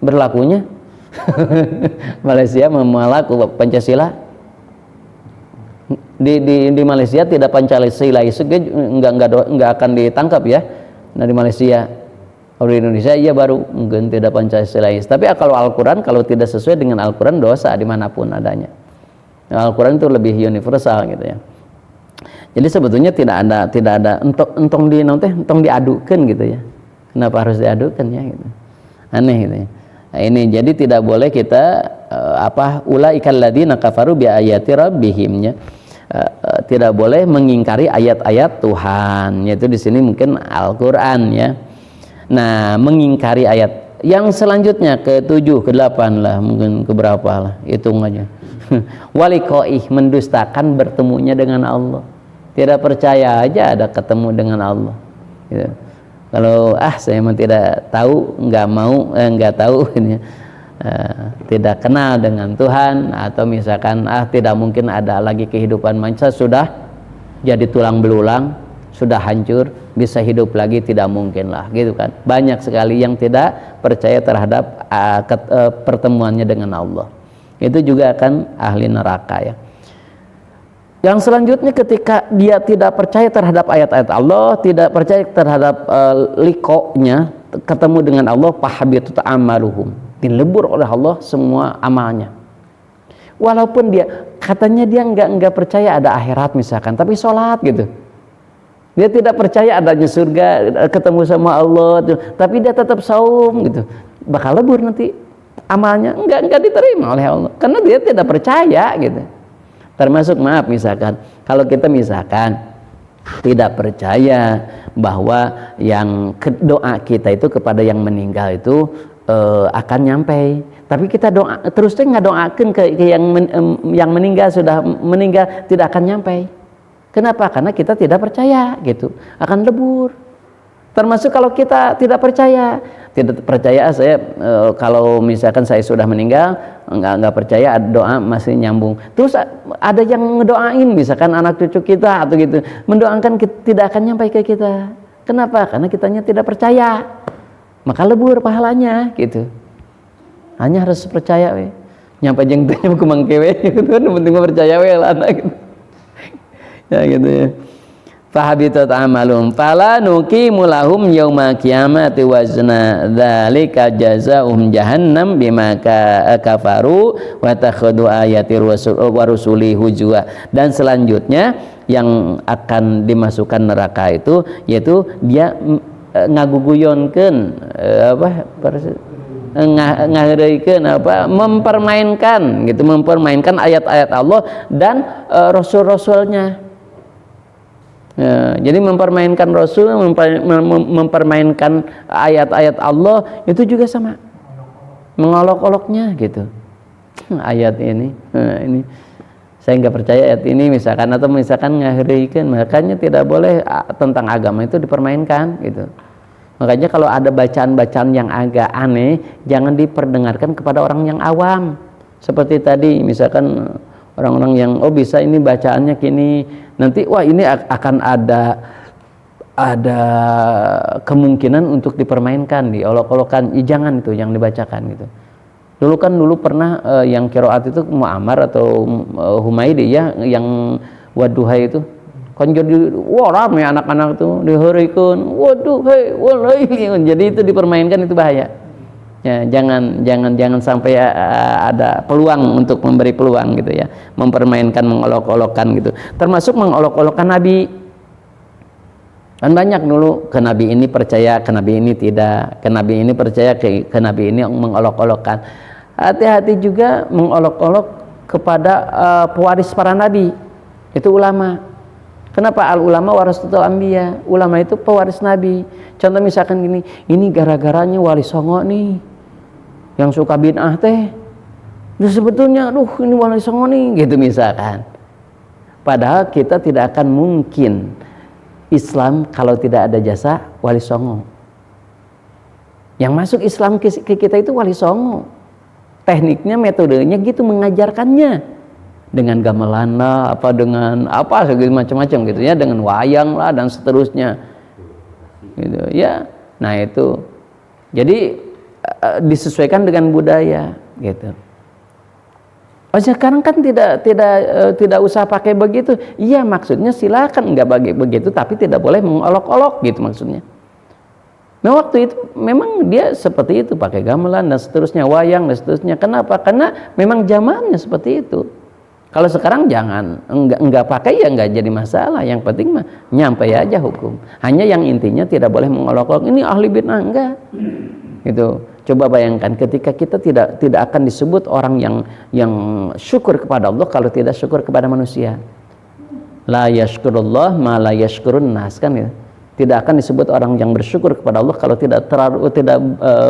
Speaker 1: berlakunya. Malaysia memelaku Pancasila. Di Malaysia tidak Pancasila, enggak akan ditangkap ya. Nah, di Malaysia, kalau di Indonesia iya baru mungkin tidak Pancasilais. Tapi kalau Al-Quran kalau tidak sesuai dengan Al-Quran dosa dimanapun adanya. Al-Quran itu lebih universal gitu ya. Jadi sebetulnya tidak ada entong diadukan gitu ya. Kenapa harus diadukan ya gitu. Aneh gitu ya. Nah, ini jadi tidak boleh kita ulaikal ladzina kafaru bi ayati rabbihim ya. Tidak boleh mengingkari ayat-ayat Tuhan, yaitu di sini mungkin Al-Quran ya. Nah, mengingkari ayat yang selanjutnya ke-7, ke-8 lah, mungkin ke berapa lah, hitung aja. Walikoih, mendustakan bertemunya dengan Allah. Tidak percaya aja ada ketemu dengan Allah. Gitu. Kalau saya memang tidak tahu, nggak tahu ini. Tidak kenal dengan Tuhan, atau misalkan tidak mungkin ada lagi kehidupan manusia, sudah jadi tulang belulang, sudah hancur, bisa hidup lagi tidak mungkin lah gitu kan. Banyak sekali yang tidak percaya terhadap pertemuannya dengan Allah, itu juga akan ahli neraka ya. Yang selanjutnya ketika dia tidak percaya terhadap ayat-ayat Allah, tidak percaya terhadap liqa'nya, ketemu dengan Allah, fahabitut amaluhum, dilebur oleh Allah semua amalnya. Walaupun dia katanya dia nggak percaya ada akhirat misalkan, tapi sholat gitu. Dia tidak percaya adanya surga, ketemu sama Allah, tapi dia tetap saum gitu. Bakal lebur nanti amalnya, nggak diterima oleh Allah karena dia tidak percaya gitu. Termasuk maaf misalkan kalau kita misalkan tidak percaya bahwa yang doa kita itu kepada yang meninggal itu akan nyampe, tapi kita doa terus nggak doakan ke yang meninggal, sudah meninggal tidak akan nyampe. Kenapa? Karena kita tidak percaya gitu, akan lebur. Termasuk kalau kita tidak percaya saya kalau misalkan saya sudah meninggal nggak percaya doa masih nyambung, terus ada yang ngedoain misalkan anak cucu kita atau gitu mendoakan tidak akan nyampe ke kita. Kenapa? Karena kitanya tidak percaya, maka lebur pahalanya gitu. Hanya harus percaya we, nyampe jeung teh kumang kewe gitu kan, penting percaya we lah gitu. Ya gitu ya. Fahabitat amalum fala nuqimu lahum yaumal qiyamati wazna dzalika jazaa'uhum jahannam bima kafaru wa takhadu ayati wa rusuli hujwa. Dan selanjutnya yang akan dimasukkan neraka itu yaitu dia ngaguguyonkeun mempermainkan ayat-ayat Allah dan rasul-rasulnya. Ya, jadi mempermainkan Rasul, mempermainkan ayat-ayat Allah itu juga sama, mengolok-oloknya gitu. Ayat ini saya nggak percaya ayat ini misalkan, atau misalkan ngahirikeun, makanya tidak boleh tentang agama itu dipermainkan gitu. Makanya kalau ada bacaan-bacaan yang agak aneh jangan diperdengarkan kepada orang yang awam. Seperti tadi misalkan orang-orang yang bisa ini bacaannya kini, nanti wah ini akan ada kemungkinan untuk dipermainkan, diolok-olokkan. Jangan itu yang dibacakan gitu. Dulu pernah yang qiraat itu Mu'ammar atau Humaidi ya, yang Wadduha itu kan jadi rame anak-anak tuh diheureukeun Wadduha wallahi, jadi itu dipermainkan, itu bahaya. Ya, jangan sampai ada peluang untuk memberi peluang gitu ya, mempermainkan, mengolok-olokkan gitu. Termasuk mengolok-olokkan Nabi. Kan banyak dulu ke Nabi ini percaya, ke Nabi ini tidak, ke Nabi ini percaya, ke Nabi ini mengolok-olokkan. Hati-hati juga mengolok-olok kepada pewaris para nabi. Itu ulama. Kenapa? Al ulama warasatul anbiya. Ulama itu pewaris nabi. Contoh misalkan gini, ini gara-garanya Wali Songo nih yang suka bid'ah teh, sebetulnya ini Wali Songo nih gitu misalkan. Padahal kita tidak akan mungkin Islam kalau tidak ada jasa Wali Songo. Yang masuk Islam ke kita itu Wali Songo. Tekniknya, metodenya gitu mengajarkannya, dengan gamelan lah, dengan segala macam-macam gitu ya, dengan wayang lah dan seterusnya gitu ya. Nah itu jadi disesuaikan dengan budaya gitu. Sekarang kan tidak usah pakai begitu. Iya, maksudnya silakan nggak begitu, tapi tidak boleh mengolok-olok gitu maksudnya. Nah waktu itu memang dia seperti itu, pakai gamelan dan seterusnya, wayang dan seterusnya. Kenapa? Karena memang zamannya seperti itu. Kalau sekarang jangan, enggak pakai ya enggak jadi masalah. Yang penting mah nyampe aja hukum. Hanya yang intinya tidak boleh mengolok-olok ini ahli bid'ah, enggak. Gitu. Coba bayangkan ketika kita tidak akan disebut orang yang syukur kepada Allah kalau tidak syukur kepada manusia. La yashkurullah ma la yashkurun nas, kan ya. Tidak akan disebut orang yang bersyukur kepada Allah kalau tidak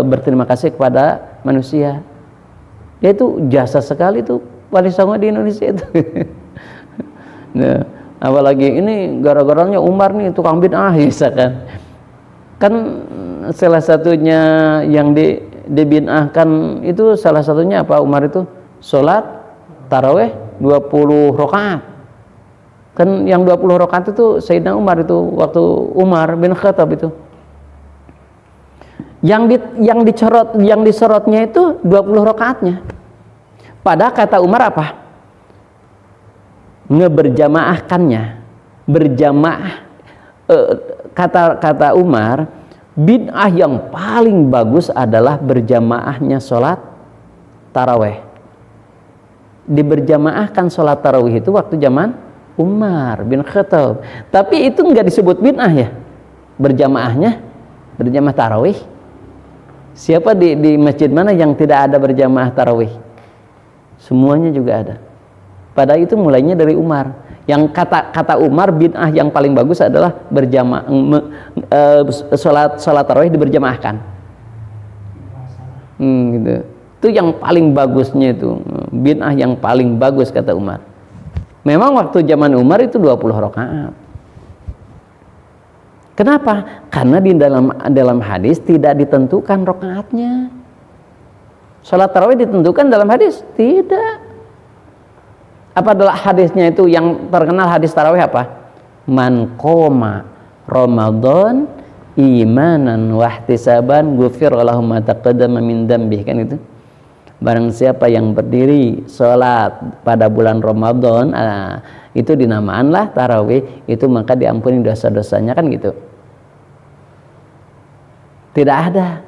Speaker 1: berterima kasih kepada manusia. Itu jasa sekali tuh Wali Songo di Indonesia itu. Nah, apalagi ini gara-garanya Umar nih tukang bid'ah misalkan. Kan salah satunya yang dibid'ahkan itu salah satunya apa? Umar itu sholat taraweh 20 rakaat. Kan yang 20 rakaat itu Sayyidina Umar itu, waktu Umar bin Khattab itu. Yang disorotnya itu 20 rakaatnya. Padahal kata Umar apa? Ngeberjamaahkannya. Berjamaah. Kata Umar, bid'ah yang paling bagus adalah berjamaahnya sholat taraweh. Diberjamaahkan sholat tarawih itu waktu zaman Umar bin Khattab. Tapi itu enggak disebut bid'ah ya, berjamaahnya, berjamaah tarawih. Siapa di masjid mana yang tidak ada berjamaah tarawih? Semuanya juga ada. Padahal itu mulainya dari Umar. Yang kata Umar, bid'ah yang paling bagus adalah berjamaah, sholat tarawih diberjamaahkan. Gitu. Itu yang paling bagusnya itu, bid'ah yang paling bagus kata Umar. Memang waktu zaman Umar itu 20 rakaat. Kenapa? Karena di dalam hadis tidak ditentukan rakaatnya. Sholat tarawih ditentukan dalam hadis? Tidak. Apa adalah hadisnya itu yang terkenal hadis tarawih apa? Man qoma Ramadan imanan wahtisaban ghufira lahu ma taqaddama min dzambihi, kan itu. Barang siapa yang berdiri sholat pada bulan Ramadan, itu dinamaanlah tarawih, itu maka diampuni dosa-dosanya, kan gitu. Tidak ada.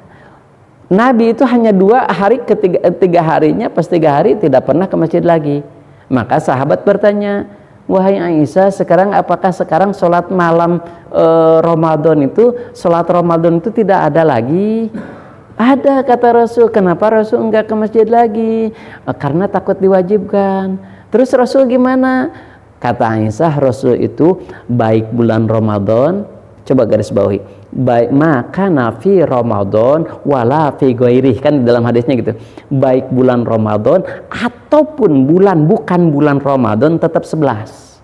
Speaker 1: Nabi itu hanya 2 hari, ketiga harinya pas 3 hari tidak pernah ke masjid lagi. Maka sahabat bertanya, wahai Aisyah, apakah sekarang sholat malam Ramadan itu, sholat Ramadan itu tidak ada lagi? Ada, kata Rasul. Kenapa Rasul enggak ke masjid lagi? Karena takut diwajibkan. Terus Rasul gimana? Kata Aisyah, Rasul itu baik bulan Ramadan, coba garis bawahi, baik maka nafi Ramadan wala fi ghairih, kan di dalam hadisnya gitu. Baik bulan Ramadan ataupun bukan bulan Ramadan tetap 11.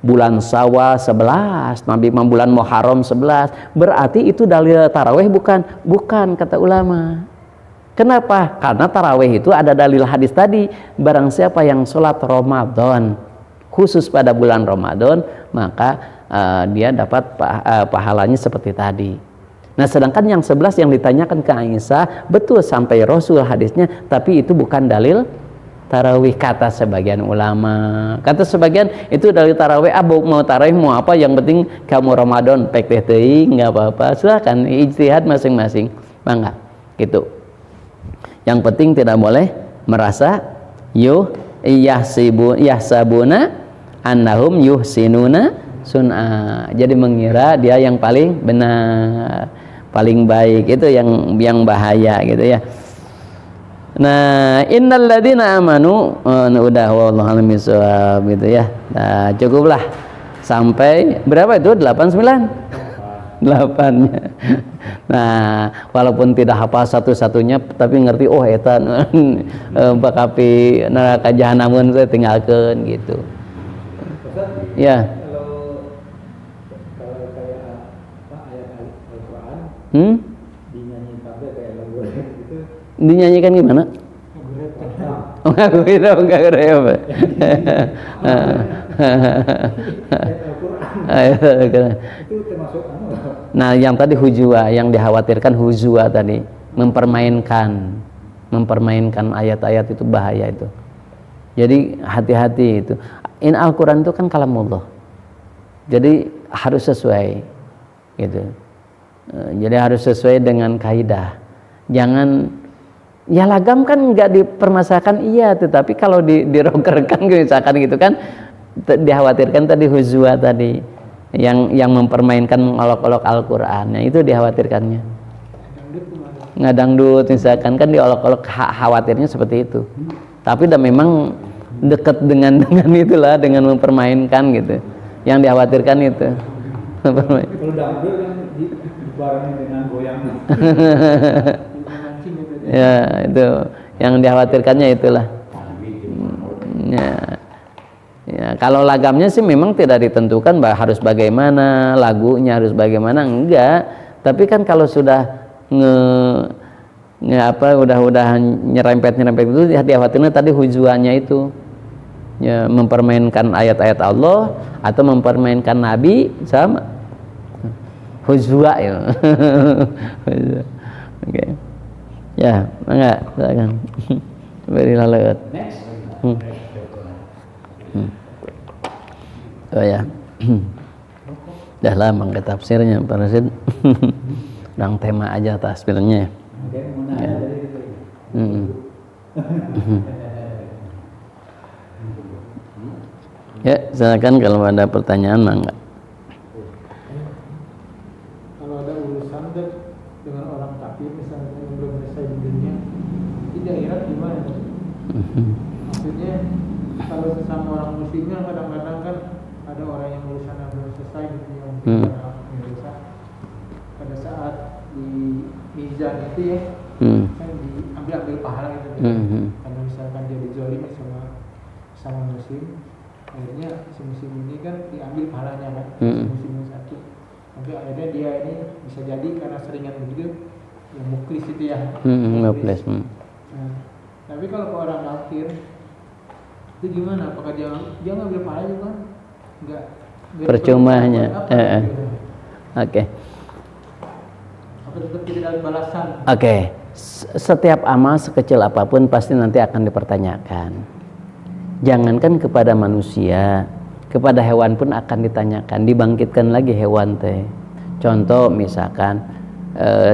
Speaker 1: Bulan Syawal 11, Nabi bulan Muharram 11. Berarti itu dalil tarawih bukan kata ulama. Kenapa? Karena tarawih itu ada dalil hadis tadi, barang siapa yang sholat Ramadan khusus pada bulan Ramadan, maka dia dapat pahalanya seperti tadi. Nah, sedangkan yang 11 yang ditanyakan ke Aisyah, betul sampai Rasul hadisnya, tapi itu bukan dalil tarawih kata sebagian ulama. Kata sebagian itu dalil tarawih, mau tarawih mau apa, yang penting kamu Ramadan pek teh nggak apa-apa, silakan ijtihad masing-masing, bangga gitu. Yang penting tidak boleh merasa yahsabuna annahum yuhsinuna sun'ah, jadi mengira dia yang paling benar, paling baik, itu yang bahaya gitu ya. Nah, innal ladzina amanu, udah wallahu a'lam bishawab gitu ya. Nah, cukuplah sampai berapa itu? 89 8-nya. Nah, walaupun tidak hafal satu-satunya tapi ngerti, oh eta bakapi neraka jahanam saya tinggalkeun gitu. Ya. Dinyanyikan gimana? Ngaku itu enggak apa. Nah, yang tadi hujua, yang dikhawatirkan hujua tadi, mempermainkan ayat-ayat itu bahaya itu. Jadi hati-hati itu. Al-Quran itu kan kalamullah. Jadi harus sesuai gitu. Jadi harus sesuai dengan kaidah. Jangan, ya lagam kan nggak dipermasalahkan, iya, tetapi kalau dirokerkan misalkan gitu kan, dikhawatirkan tadi huzwa tadi yang mempermainkan, mengolok-olok Al-Quran. Nah, itu dikhawatirkannya. Ngadangdut misalkan kan diolok-olok, khawatirnya seperti itu. Tapi udah memang dekat dengan itulah, dengan mempermainkan gitu. Yang dikhawatirkan itu.
Speaker 2: Kalau dangdut kan dibarengi dengan goyang.
Speaker 1: Ya, itu yang dikhawatirkannya itulah. Ya, kalau lagamnya sih memang tidak ditentukan harus bagaimana, lagunya harus bagaimana, enggak. Tapi kan kalau sudah udah nyerempet itu, dikhawatirnya tadi hujuannya itu ya, mempermainkan ayat-ayat Allah atau mempermainkan Nabi sama huzwa ya. Oke. Ya, enggak, silakan. Beri lalat. Oh ya. Dah lama ke tafsirnya Pak Rasid. Orang tema aja tafsirnya. Ya. Ya, silakan kalau ada pertanyaan, mangga.
Speaker 2: Kalau ada urusan dengan orang kafir misalnya yang belum selesai di dunia, di akhirat gimana? Maksudnya
Speaker 3: kalau sesama orang muslimnya kadang-kadang kan ada orang yang urusannya belum selesai gitu yang Indonesia pada saat di mizan itu ya kan diambil pahala gitu karena misalkan dia dizolim sama muslim, akhirnya si muslim ini kan diambil pahalanya kan si muslim yang satu, tapi akhirnya dia ini bisa jadi karena seringan begitu yang muklis itu ya muklis. Nah, tapi kalau ke orang kafir itu gimana? Apakah dia ngambil pahala juga? Enggak
Speaker 1: percumanya. Oke.
Speaker 3: Apa tetap tidak ada balasan?
Speaker 1: Oke. Setiap amal sekecil apapun pasti nanti akan dipertanyakan. Jangankan kepada manusia, kepada hewan pun akan ditanyakan, dibangkitkan lagi hewan teh. Contoh misalkan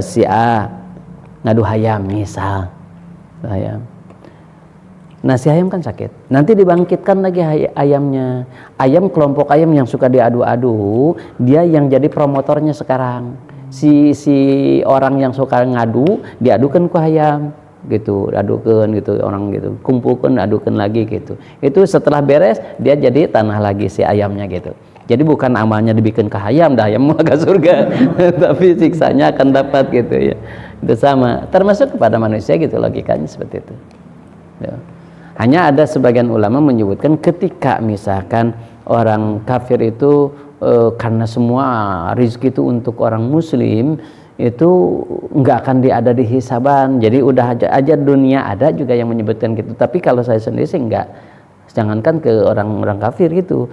Speaker 1: si A ngadu hayam misal, hayam. Nah si ayam kan sakit, nanti dibangkitkan lagi ayamnya. Ayam kelompok ayam yang suka diadu-adu, dia yang jadi promotornya sekarang. Si orang yang suka ngadu, diadukan ke ayam gitu, adukan gitu, orang gitu, kumpulkan, adukan lagi gitu. Itu setelah beres dia jadi tanah lagi si ayamnya gitu. Jadi bukan amalnya dibikin ke ayam, dah ayam mau ke surga, tapi siksanya akan dapat gitu ya. Itu sama, termasuk kepada manusia gitu, logikanya seperti itu. Ya. Hanya ada sebagian ulama menyebutkan ketika misalkan orang kafir itu karena semua rezeki itu untuk orang muslim itu nggak akan ada di hisaban, jadi udah aja dunia ada juga yang menyebutkan gitu. Tapi kalau saya sendiri sih enggak, jangankan ke orang-orang kafir gitu,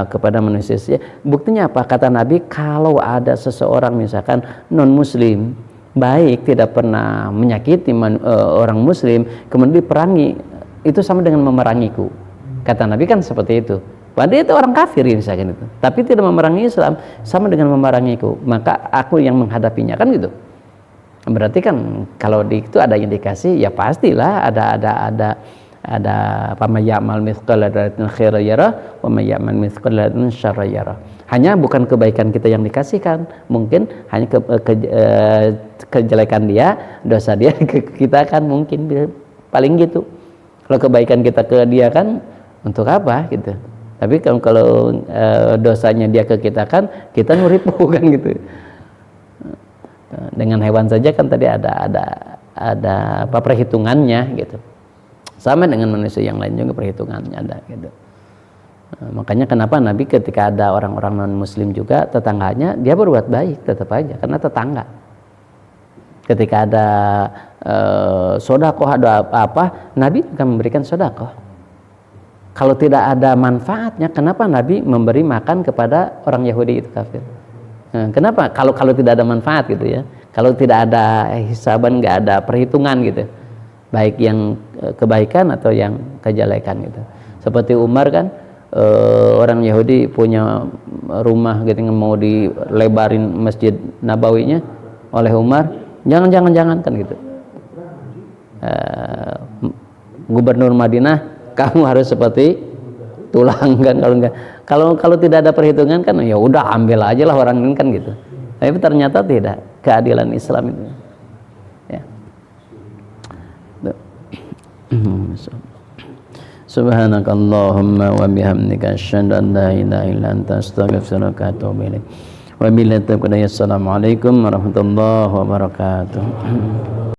Speaker 1: kepada manusia. Buktinya apa? Kata Nabi, kalau ada seseorang misalkan non muslim baik, tidak pernah menyakiti orang muslim, kemudian diperangi, itu sama dengan memerangiku. Kata Nabi kan seperti itu. Padahal itu orang kafir misalkan itu, tapi tidak memerangi Islam, sama dengan memerangiku, maka aku yang menghadapinya, kan gitu. Berarti kan kalau di itu ada indikasi, ya pastilah ada pamayamal mithqala dzarratin khairan yarah wa mayamal mithqala dzarratin syarran yarah. Hanya bukan kebaikan kita yang dikasihkan, mungkin hanya kejelekan dia, dosa dia ke kita kan mungkin paling gitu. Kalau kebaikan kita ke dia kan untuk apa gitu. Tapi kalau dosanya dia ke kita kan kita nguripu kan gitu. Dengan hewan saja kan tadi ada apa perhitungannya gitu. Sama dengan manusia yang lain juga perhitungannya ada gitu. Makanya kenapa Nabi ketika ada orang-orang non muslim juga tetangganya dia berbuat baik tetap aja karena tetangga. Ketika ada sodakoh ada apa, Nabi akan memberikan sodakoh. Kalau tidak ada manfaatnya, kenapa Nabi memberi makan kepada orang Yahudi itu kafir? Kenapa? Kalau tidak ada manfaat gitu ya, kalau tidak ada hisaban, nggak ada perhitungan gitu, baik yang kebaikan atau yang kejelekan gitu. Seperti Umar kan, orang Yahudi punya rumah gitu, mau dilebarin Masjid Nabawinya oleh Umar, jangan kan gitu. Gubernur Madinah, kamu harus seperti tulang kan, kalau tidak ada perhitungan kan ya udah ambil aja lah orang ini kan gitu. Tapi ternyata tidak, keadilan Islam itu ya. Subhanakallahumma wa bihamdika asyhadu an la ilaha illa anta astaghfiruka wa atubu ilaik. Wabillahi taufiq. Assalamualaikum warahmatullahi wabarakatuh.